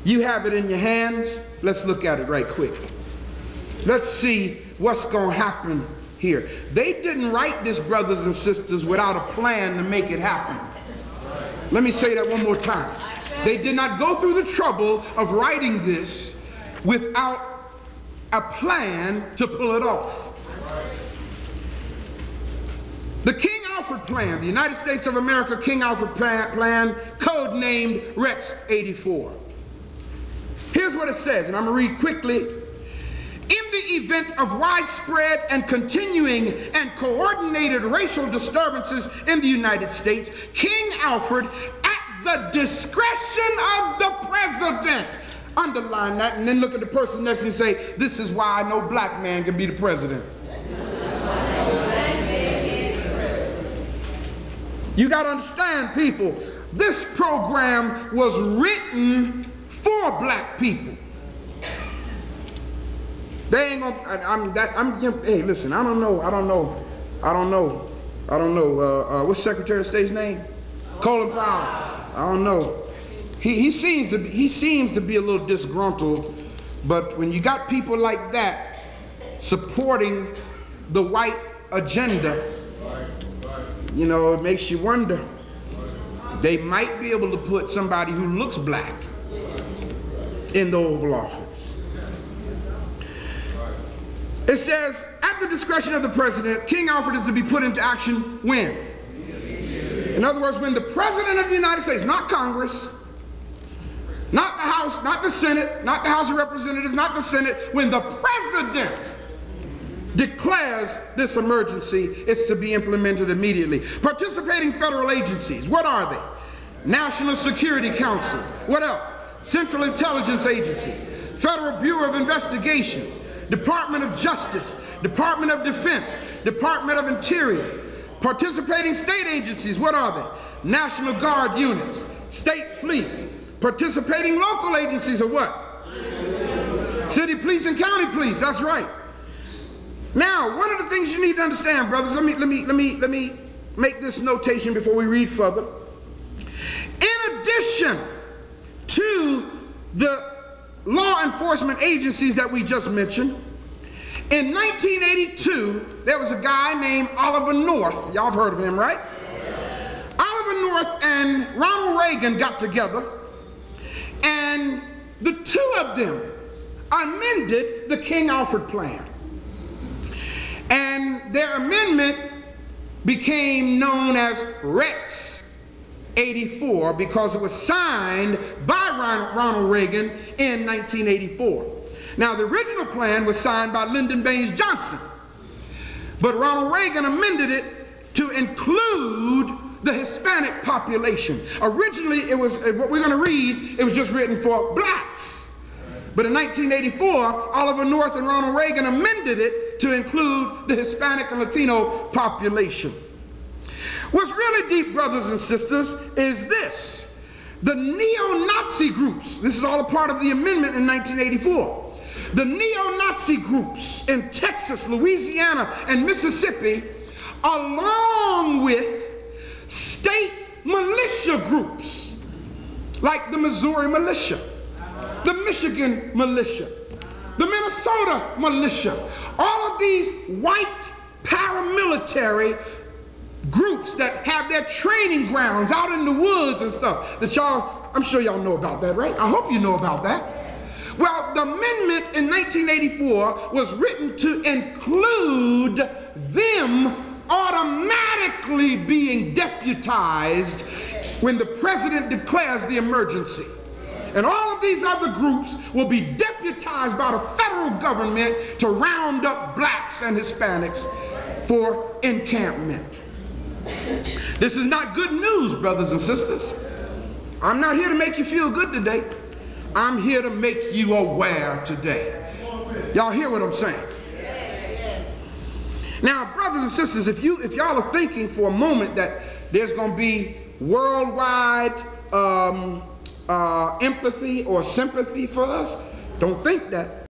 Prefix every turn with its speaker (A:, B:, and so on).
A: You have it in your hands. Let's look at it right quick. Let's see what's going to happen here. They didn't write this, brothers and sisters, without a plan to make it happen. Let me say that one more time. They did not go through the trouble of writing this without a plan to pull it off. The King Alfred Plan, the United States of America King Alfred Plan, codenamed Rex 84. Here's what it says, and I'm going to read quickly. In the event of widespread and continuing and coordinated racial disturbances in the United States, King Alfred, at the discretion of the president, underline that and then look at the person next to you and say, this is why no black man can be the president. You got to understand, people, this program was written for black people. They ain't gonna, hey, listen, I don't know, what's Secretary of State's name? Colin Powell. I don't know. He seems to be a little disgruntled, but when you got people like that supporting the white agenda, you know, it makes you wonder. They might be able to put somebody who looks black in the Oval Office. It says, at the discretion of the president, King Alfred is to be put into action when? In other words, when the president of the United States, not Congress, not the House, not the Senate, not the House of Representatives, not the Senate, when the president declares this emergency, it's to be implemented immediately. Participating federal agencies, what are they? National Security Council, what else? Central Intelligence Agency, Federal Bureau of Investigation, Department of Justice, Department of Defense, Department of Interior. Participating state agencies, what are they? National Guard units, state police. Participating local agencies are what? City police and county police, that's right. Now, one of the things you need to understand, brothers, let me make this notation before we read further. In addition to the law enforcement agencies that we just mentioned, in 1982, there was a guy named Oliver North. Y'all have heard of him, right? Oliver North and Ronald Reagan got together, and the two of them amended the King Alfred Plan. And their amendment became known as Rex 84 because it was signed by Ronald Reagan in 1984. Now, the original plan was signed by Lyndon Baines Johnson, but Ronald Reagan amended it to include the Hispanic population. Originally, it was, what we're going to read, it was just written for blacks. But in 1984, Oliver North and Ronald Reagan amended it to include the Hispanic and Latino population. What's really deep, brothers and sisters, is this. The neo-Nazi groups, this is all a part of the amendment in 1984. The neo-Nazi groups in Texas, Louisiana, and Mississippi, along with state militia groups, like the Missouri militia, the Michigan militia, the Minnesota militia, all of these white paramilitary groups that have their training grounds out in the woods and stuff that y'all, I'm sure y'all know about that, right? I hope you know about that. Well, the amendment in 1984 was written to include them automatically being deputized when the president declares the emergency. And all of these other groups will be deputized by the federal government to round up blacks and Hispanics for encampment. This is not good news, brothers and sisters. I'm not here to make you feel good today. I'm here to make you aware today. Y'all hear what I'm saying? Now, brothers and sisters, if y'all are thinking for a moment that there's going to be worldwide empathy or sympathy for us, don't think that.